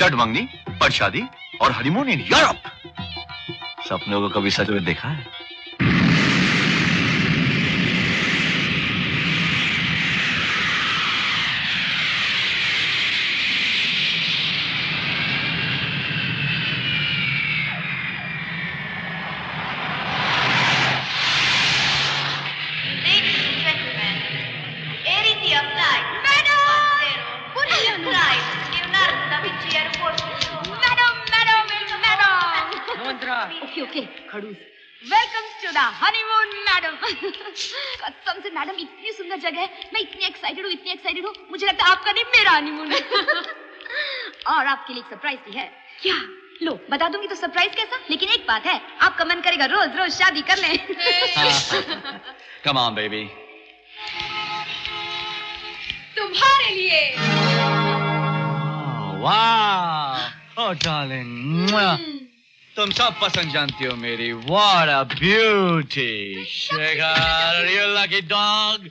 Shirt मंगनी, पर शादी और हनीमून इन यूरोप। सपनों को कभी सच में देखा है? ओके खड़ूस। Welcome to the honeymoon madam. कसम से मैडम इतनी सुंदर जगह है, मैं इतनी एक्साइटेड हूँ, मुझे लगता है आपका नहीं मेरा हनीमून है। और आपके लिए एक सरप्राइज भी है। क्या? लो बता दूंगी तो सरप्राइज कैसा, लेकिन एक बात है, आपका मन करेगा रोज रोज शादी कर लें। Come on, baby. तुम्हारे लिए। वाह, oh darling, तुम सब पसंद जानती हो मेरी। What a beauty, Shekhar, you lucky dog.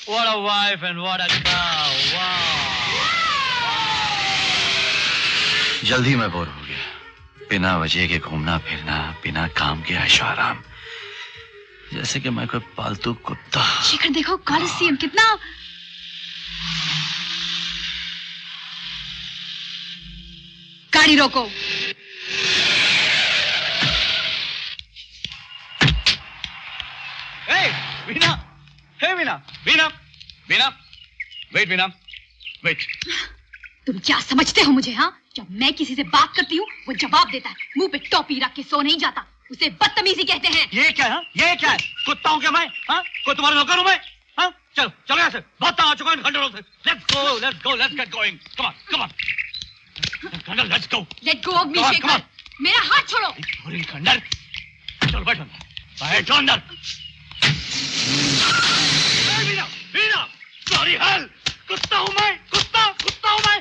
What a wife and what a cow. Wow. जल्दी मैं बोर हो गया, बिना वजह के घूमना फिरना, बिना काम के ऐशो आराम, जैसे कि मैं कोई पालतू कुत्ता। शेखर देखो कॉलिसियम कितना। गाड़ी रोको। वीना, हे वीना, वीना, वीना, वेट वीना, वेट। तुम क्या समझते हो मुझे? हाँ, जब मैं किसी से बात करती हूँ वो जवाब देता है, मुंह पे टोपी रख के सो नहीं जाता, उसे बदतमीजी कहते हैं। ये क्या है? ये क्या है? कुत्ता हूँ क्या मैं? हाँ, कोई तुम्हारा नौकर हूँ मैं? हाँ, चलो चलो यहाँ से, बहुत आ चुका है खंडरों से। Let's get going. Come on. खंडर, let's go. Let go of me, Shekhar. मेरा हाथ छोड़ो। अरे खंडर, चलो बैठो अंदर। वीना, सॉरी हेल, कुत्ता हूँ मैं, कुत्ता हूँ मैं।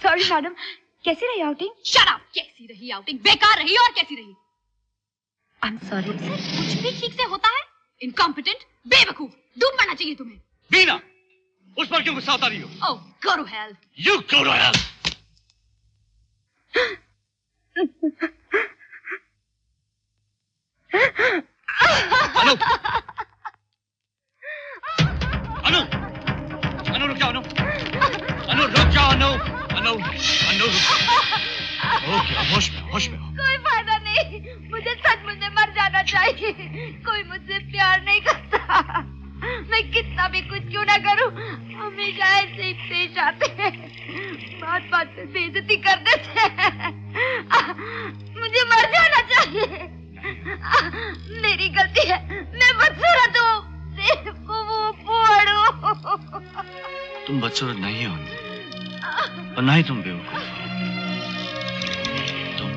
सॉरी मैडम, कैसी रही आउटिंग? Shut up. कैसी रही आउटिंग? बेकार रही। और कैसी रही? आई एम सॉरी सर, कुछ भी ठीक से होता है? इनकॉम्पिटेंट, बेवकूफ, डूब मरना चाहिए तुम्हें। वीना, उस पर क्यों गुस्सा उतारी हो? ओह, go to hell. You go to hell. अनु रुक जाओ, अनु रुक जाओ। क्या होश में हो? कोई फायदा नहीं, मुझे सचमुच में मर जाना चाहिए। कोई मुझसे प्यार नहीं करता, मैं कितना भी कुछ क्यों ना करूं, हमेशा ऐसे ही पेश आते हैं, बात पे बेइज्जती कर देते हैं। मुझे मर जाना चाहिए, मेरी गलती है, मैं बदसूरत हूँ, तुम बदसूरत नहीं हो और ना ही तुम बेवकूफ, तुम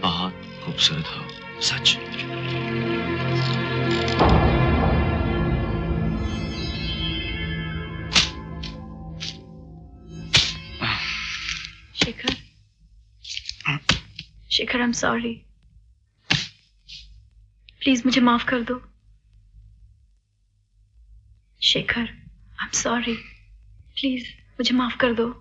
बहुत खूबसूरत हो, सच। Shekhar, I am sorry, please मुझे माफ कर दो। Shekhar, I am sorry, please मुझे माफ कर दो।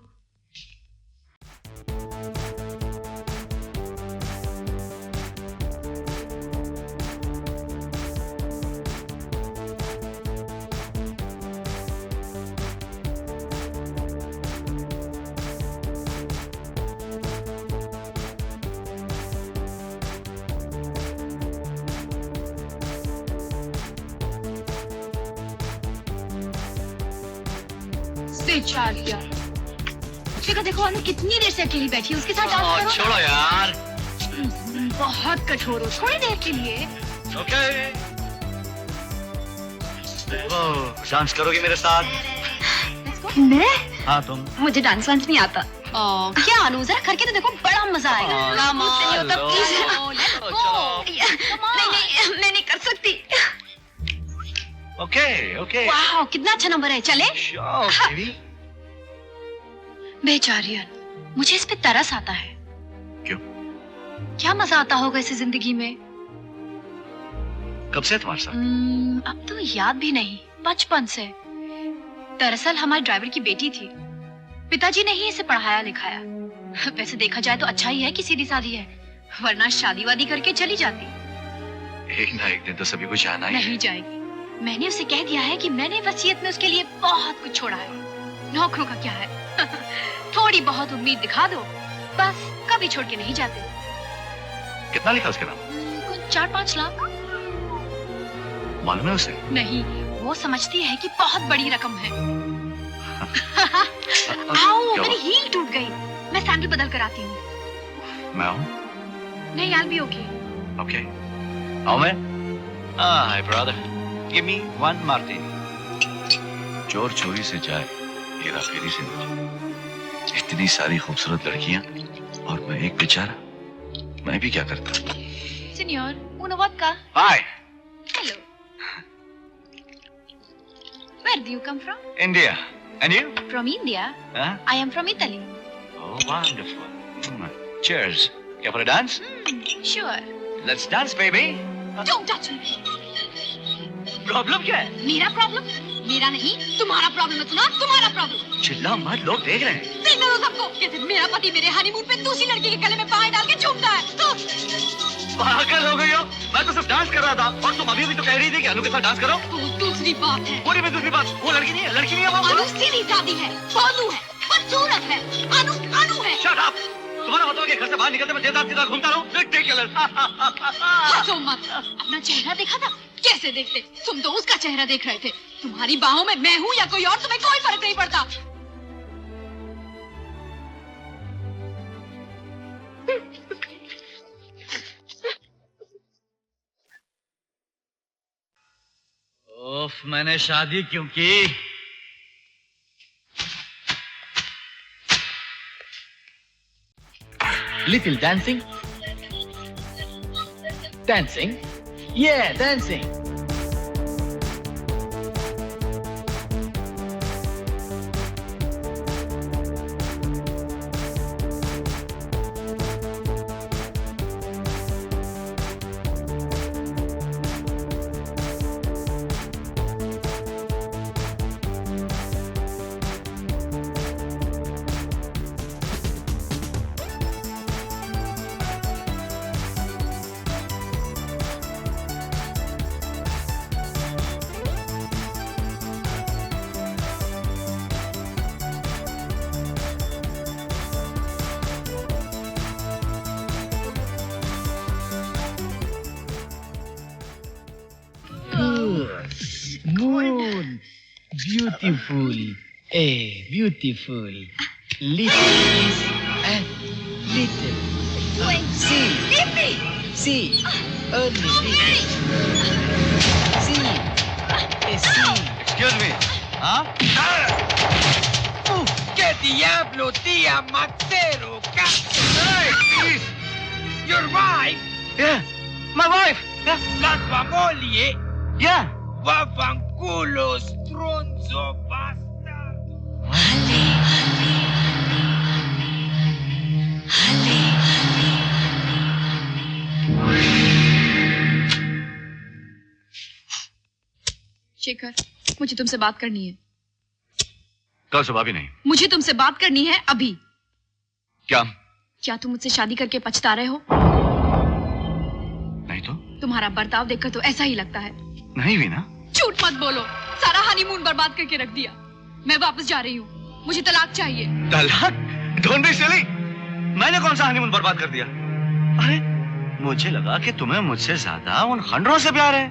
शेखर देखो अनु कितनी देर से अकेली बैठी है, उसके साथ डांस करो। छोड़ो यार, बहुत कठोर हो, थोड़ी देर के लिए। ओके, डांस करोगी मेरे साथ? मैं? हाँ तुम। मुझे डांस वांस नहीं आता। क्या अनु, जरा करके तो देखो, बड़ा मजा आएगा। मुझसे नहीं होता, प्लीज। नहीं, मैं नहीं कर सकती। ओके। वाह, कितना अच्छा नंबर है, चले? बेबी। बेचारी, मुझे इस पे तरस आता है। क्यों? क्या मजा आता होगा इसे जिंदगी में? कब से तुम्हारे साथ? अब तो याद भी नहीं, बचपन से। दरअसल हमारे ड्राइवर की बेटी थी, पिताजी ने ही इसे पढ़ाया लिखाया। वैसे देखा जाए तो अच्छा ही है कि सीधी सादी है, वरना शादी वादी करके चली जाती। एक ना एक दिन तो सभी को जाना ही है। नहीं जाएगी। मैंने उसे कह दिया है कि मैंने वसीयत में उसके लिए बहुत कुछ छोड़ा है। नौकरों का क्या है? थोड़ी बहुत उम्मीद दिखा दो, बस कभी छोड़ के नहीं जाते। कितना लिखा उसके नाम? कुछ 4-5 लाख। मालूम है उसे? नहीं, वो समझती है कि बहुत बड़ी रकम है। आओ, मेरी हील टूट गई, मैं सैंडल बदल कर आती हूँ। मैं हूँ? नहीं, I'll be okay. Okay. आओ मैं? Hi brother. Give me one martini. चोर चोरी से जाए, हेरा फेरी से न जाए। इतनी सारी खूबसूरत लड़कियां और मैं एक बेचारा, मैं भी क्या करता? Signor, una vodka. Hi. Hello. Where do you come from? India. And you? From India. Huh? I am from Italy. Oh, wonderful. Cheers. Care for a dance? Sure. Let's dance, baby. Don't touch me. Problem क्या है? मेरा problem? मेरा नहीं, तुम्हारा problem है। सुना, तुम्हारा problem. चिल्ला मत, लोग देख रहे हैं। देखने दो सबको। कैसे मेरा पति मेरे हनीमून पे दूसरी लड़की के गले में बाएं डाल के झूमता है। तो पागल हो गई हो? मैं तो सिर्फ डांस कर रहा था और तुम अभी भी तो कह रही थी कि अनु के साथ डांस करो। तो दूसरी बात है। पूरी में दूसरी बात, वो लड़की नहीं है, लड़की नहीं है वो। अनु सीधी सादी है, भोलू है, बदसूरत है। अनु है। Shut up. तुम्हारा मतलब कि घर से बाहर निकलते मैं देवदास की तरह घूमता रहूं? रिडिकुलस। हंसो मत। अपना चेहरा देखा था? कैसे देखते? तुम तो उसका चेहरा देख रहे थे। तुम्हारी बाहों में मैं हूँ या कोई और, तुम्हें कोई फर्क नहीं पड़ता। ओफ, मैंने शादी क्यों की? Little dancing. Dancing? Yeah, dancing. Moon, beautiful, beautiful. Little kiss and little. See, see, only little. See, see. Excuse me. Huh? ¿Qué diablo, tía Maxero? Hey, please. Your wife, Yeah, my wife. Yeah, las famolie, yeah. vafanculo, stronzo, bastardo. Shekhar, मुझे तुमसे बात करनी है। कल सुबह भी नहीं। मुझे तुमसे बात करनी है अभी। क्या? क्या तुम मुझसे शादी करके पछता रहे हो? नहीं तो? तुम्हारा बर्ताव देखकर तो ऐसा ही लगता है। नहीं भी ना। झूठ मत बोलो, सारा हनीमून बर्बाद करके रख दिया। मैं वापस जा रही हूँ, मुझे तलाक चाहिए। तलाक? Don't be silly। मैंने कौन सा हनीमून बर्बाद कर दिया? अरे मुझे लगा कि तुम्हें मुझसे ज्यादा उन खंडरों से प्यार है।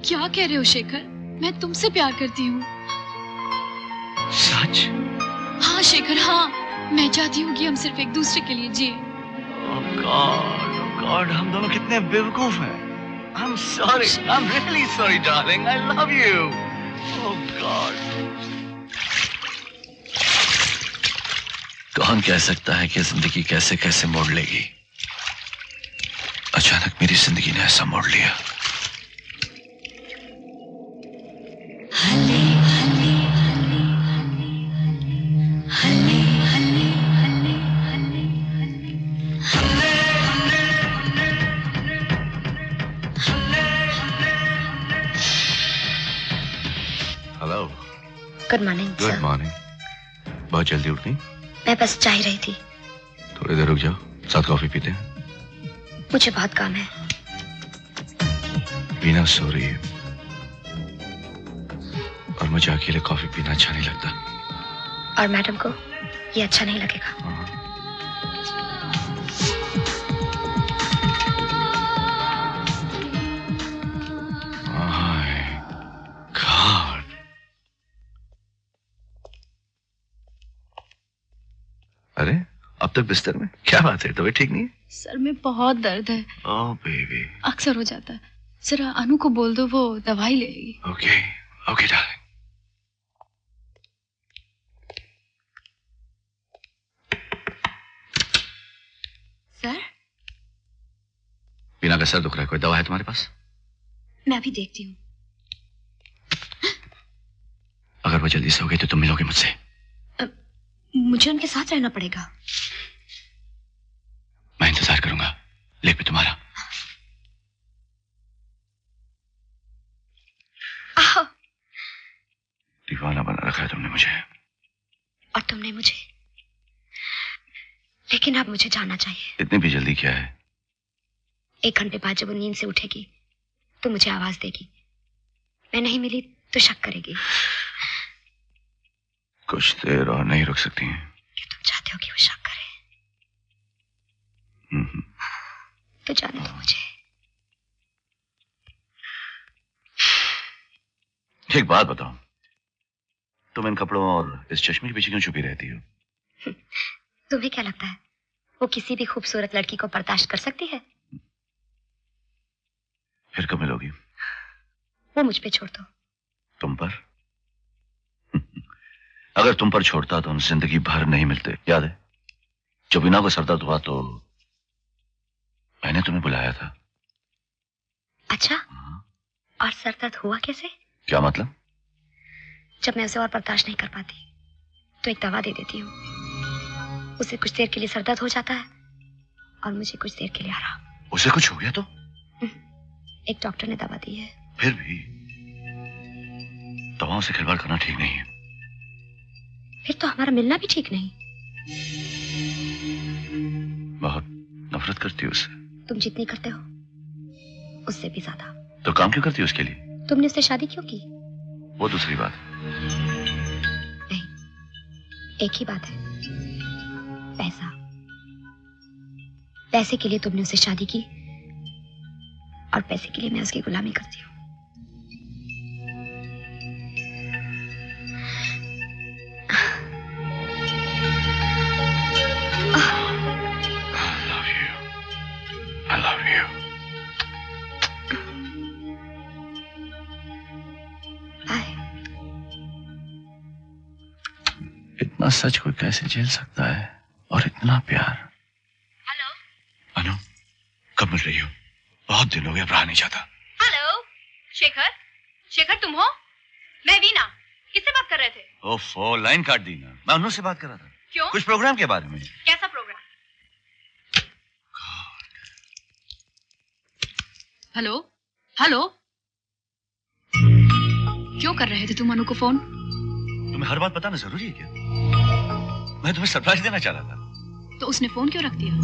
क्या कह रहे हो शेखर? मैं तुमसे प्यार करती हूँ। सच? हाँ शेखर, हाँ। मैं चाहती हूँ कि हम सिर्फ एक दूसरे के लिए जिए। Oh God, हम दोनों कितने बेवकूफ हैं। I'm sorry, I'm really sorry, darling. I love you. Oh God. कौन कह सकता है कि जिंदगी कैसे कैसे मोड़ लेगी? अचानक मेरी जिंदगी ने ऐसा मोड़ लिया। Good morning good sir. Morning. बहुत जल्दी उठ गई? मैं बस जा ही रही थी। थोड़ी देर रुक जाओ, साथ कॉफी पीते हैं। मुझे बहुत काम है। वीना सो रही है और मुझे अकेले कॉफी पीना अच्छा नहीं लगता। और मैडम को ये अच्छा नहीं लगेगा। अरे अब तक बिस्तर में? क्या बात है, तबीयत ठीक नहीं है? सर में बहुत दर्द है। ओह बेबी। अक्सर हो जाता है। जरा अनु को बोल दो, वो दवाई लेगी। Okay okay darling. Sir Veena का सर दुख रहा है, कोई दवा है तुम्हारे पास? मैं अभी देखती हूँ। अगर वो जल्दी से हो गई तो तुम मिलोगे मुझसे। मुझे उनके साथ रहना पड़ेगा। मैं इंतजार करूंगा लेक पे तुम्हारा। दीवाना बना रखा है तुमने मुझे। और तुमने मुझे। लेकिन अब मुझे जाना चाहिए। इतनी भी जल्दी क्या है? 1 घंटे बाद जब वो नींद से उठेगी तो मुझे आवाज देगी। मैं नहीं मिली तो शक करेगी। कुछ देर और नहीं रुक सकती हैं? क्या तुम चाहते हो कि वो शक करे? तो जाने दो मुझे। एक बात बताओ, तुम इन कपड़ों और इस चश्मे के पीछे क्यों छुपी रहती हो? तुम्हें क्या लगता है वो किसी भी खूबसूरत लड़की को बर्दाश्त कर सकती है? फिर कब मिलोगी? वो मुझ पे छोड़ दो। तुम पर? अगर तुम पर छोड़ता तो हम जिंदगी भर नहीं मिलते। याद है जब वीना को सर दर्द हुआ तो मैंने तुम्हें बुलाया था। अच्छा, और सर दर्द हुआ कैसे? क्या मतलब? जब मैं उसे और बर्दाश्त नहीं कर पाती तो एक दवा दे देती हूँ। उसे कुछ देर के लिए सर दर्द हो जाता है और मुझे कुछ देर के लिए आराम। उसे कुछ हो गया तो? एक डॉक्टर ने दवा दी है। फिर भी दवाओं से खिलवाड़ करना ठीक नहीं है। फिर तो हमारा मिलना भी ठीक नहीं। बहुत नफरत करती हो उससे। तुम जितनी करते हो उससे भी ज्यादा। तो काम क्यों करती हो उसके लिए? तुमने उससे शादी क्यों की? वो दूसरी बात। नहीं, एक ही बात है, पैसा। पैसे के लिए तुमने उससे शादी की और पैसे के लिए मैं उसकी गुलामी करती हूँ। I love you. इतना सच कोई कैसे झेल सकता है और इतना प्यार? हेलो अनु, कब मिल रही हो? बहुत दिन हो गए, अब रहा नहीं जाता। हेलो शेखर। शेखर तुम हो? मैं वीना। किससे बात कर रहे थे? ओफो, लाइन काट दी ना। मैं अनु से बात कर रहा था। क्यों? कुछ प्रोग्राम के बारे में। कैसा प्रोग्राम? हेलो हेलो, क्यों कर रहे थे तुम अनु को फोन? तुम्हें हर बात बताना जरूरी है क्या? मैं तुम्हें सरप्राइज देना चाह रहा था। तो उसने फोन क्यों रख दिया?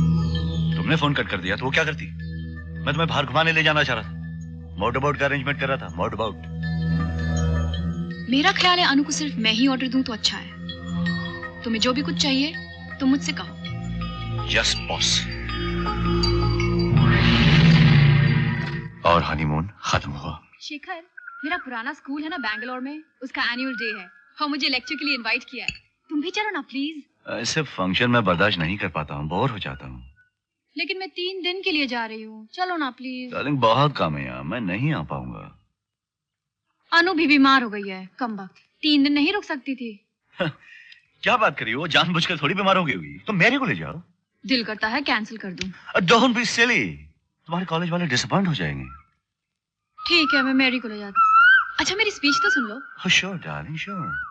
तुमने फोन कट कर दिया तो वो क्या करती? मैं तुम्हें बाहर घुमाने ले जाना चाह रहा था। मोटर बोट का अरेंजमेंट कर रहा था। Motor boat. मेरा ख्याल है अनु को सिर्फ मैं ही ऑर्डर दूं तो अच्छा है। तुम्हें जो भी कुछ चाहिए तुम मुझसे कहो। Yes boss. और हनीमून खत्म हुआ। शेखर, मेरा पुराना स्कूल है ना बैंगलोर में, उसका एनुअल डे है और मुझे लेक्चर के लिए इनवाइट किया है। तुम भी चलो ना प्लीज। ऐसे फंक्शन में बर्दाश्त नहीं कर पाता हूँ, बोर हो जाता हूँ। लेकिन मैं 3 दिन के लिए जा रही हूँ, चलो ना प्लीज। डार्लिंग बहुत काम है यहाँ, मैं नहीं आ पाऊंगा। अनु भी बीमार हो गई है, कम वक्त 3 दिन नहीं रुक सकती थी। क्या बात करी हो? जानबूझकर थोड़ी बीमार हो गई होगी। तुम मेरे को ले जाओ। दिल करता है कैंसिल कर दूं। डोंट बी सिली, तुम्हारे कॉलेज वाले डिसअपॉइंट हो जाएंगे। ठीक है, मैं मैरी को ले जाती हूँ। अच्छा मेरी स्पीच तो सुन लो। Sure darling, sure.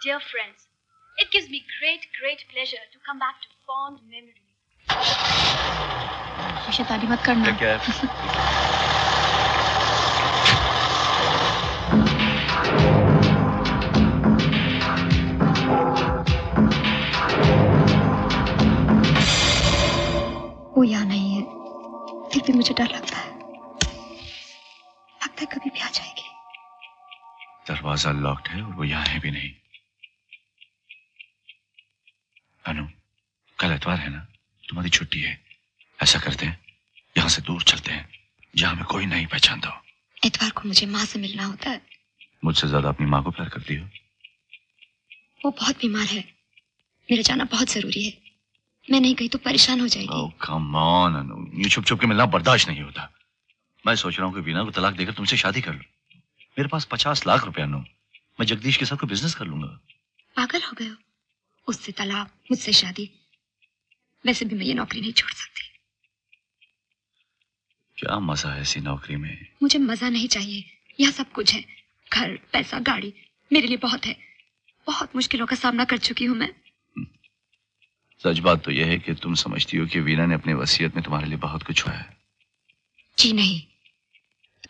Dear friends, it gives me great pleasure to come back to fond memories. शैतानी मत करना। Take care. भी मुझे डर लगता है कभी भी आ जाएगी। दरवाजा लॉक्ड है और वो यहाँ है भी नहीं। अनु, कल इतवार है ना, तुम्हारी छुट्टी है। ऐसा करते हैं, यहाँ से दूर चलते हैं जहाँ हमें कोई नहीं पहचानता हो। इतवार को मुझे माँ से मिलना होता है। मुझसे ज्यादा अपनी माँ को प्यार करती हो? वो बहुत बीमार है, मेरा जाना बहुत जरूरी है। मैं नहीं गई तो परेशान हो जाएगी। ओह कम ऑन अनु, ये छुप छुप के मिलना बर्दाश्त नहीं होता। मैं सोच रहा हूँ कि वीना को तलाक देकर तुमसे शादी कर लूं। मेरे पास 50 लाख रुपया अनु, मैं जगदीश के साथ कोई बिजनेस कर लूंगा। पागल हो गए हो? उससे तलाक, मुझसे शादी। वैसे भी मैं ये नौकरी नहीं छोड़ सकती। क्या मजा है ऐसी नौकरी में? मुझे मजा नहीं चाहिए, यहाँ सब कुछ है। घर, पैसा, गाड़ी मेरे लिए बहुत है। बहुत मुश्किलों का सामना कर चुकी हूँ मैं। सच बात तो यह है कि तुम समझती हो कि वीना ने अपनी वसीयत में तुम्हारे लिए बहुत कुछ छुआ है। जी नहीं,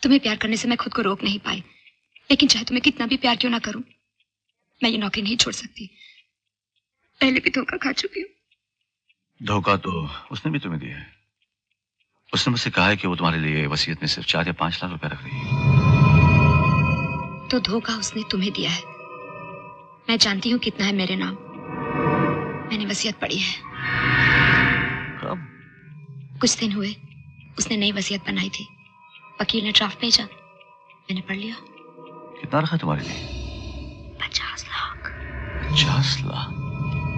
तुम्हें प्यार करने से मैं खुद को रोक नहीं पाई। लेकिन चाहे तुम्हें कितना भी प्यार क्यों ना करूं, मैं ये नौकरी नहीं छोड़ सकती। पहले भी धोखा खा चुकी हूँ। धोखा तो उसने भी तुम्हें दिया है। उसने मुझसे कहा है कि वो तुम्हारे लिए वसीयत में सिर्फ 4 या 5 लाख रुपए रख रही है। तो धोखा उसने तुम्हें दिया है। मैं जानती हूँ कितना है मेरे नाम। मैंने वसीयत पढ़ी है। कब? कुछ दिन हुए, उसने नई वसीयत बनाई थी। वकील ने ड्राफ्ट भेजा, मैंने पढ़ लिया। कितना रखा तुम्हारे लिए? 50 लाख। 50 लाख?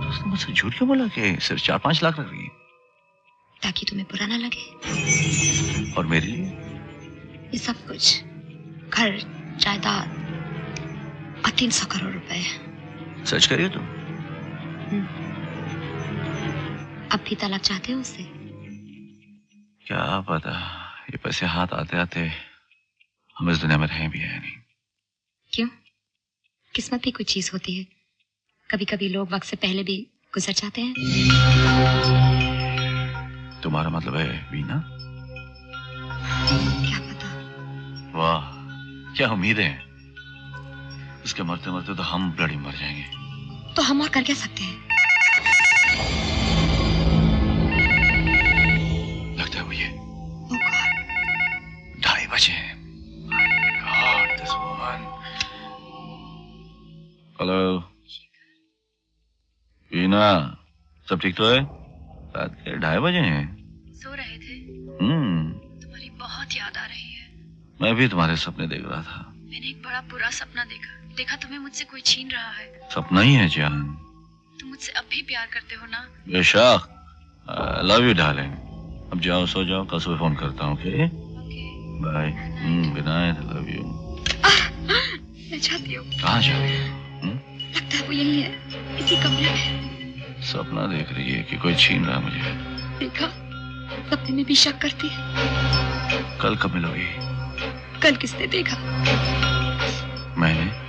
तो उसने मुझसे झूठ क्यों बोला कि सिर्फ 4-5 लाख रख रही है? ताकि तुम्हें बुरा ना लगे। और मेरे लिए? ये सब कुछ, घर, जायदाद और 300 करोड़ रुपए। सच करिए तुम? अब भी तलाक चाहते हो उससे? क्या पता, ये पैसे हाथ आते आते हम इस दुनिया में रहें भी है नहीं। क्यों? किस्मत भी कुछ चीज होती है। कभी कभी लोग वक्त से पहले भी गुजर जाते हैं। तुम्हारा मतलब है वीना? क्या पता। वाह, क्या उम्मीदें हैं। उसके मरते मरते तो हम ब्लडी मर जाएंगे। तो हम और कर क्या सकते हैं? लगता है वो ये। Oh God. 2:30 बजे हैं। God, this woman. Hello Veena, सब ठीक तो है? रात के 2:30 बजे हैं। सो रहे थे? तुम्हारी बहुत याद आ रही है। मैं भी तुम्हारे सपने देख रहा था। मैंने एक बड़ा बुरा सपना देखा तुम्हें मुझसे कोई छीन रहा है। सपना ही है जान। तुम मुझसे अब भी प्यार करते हो ना? बेशक। Love you darling. अब जाओ, सो जाओ, कल सुबह फोन करता हूँ। Okay bye. Good night, love you. मैं चाहती हूँ। कहाँ जा रही है? लगता है वो यही है, इसी कमरे में। सपना देख रही है कि कोई छीन रहा मुझे। देखा, सपने में भी शक करती है। कल कब मिलोगी? कल किसने देखा? मैंने।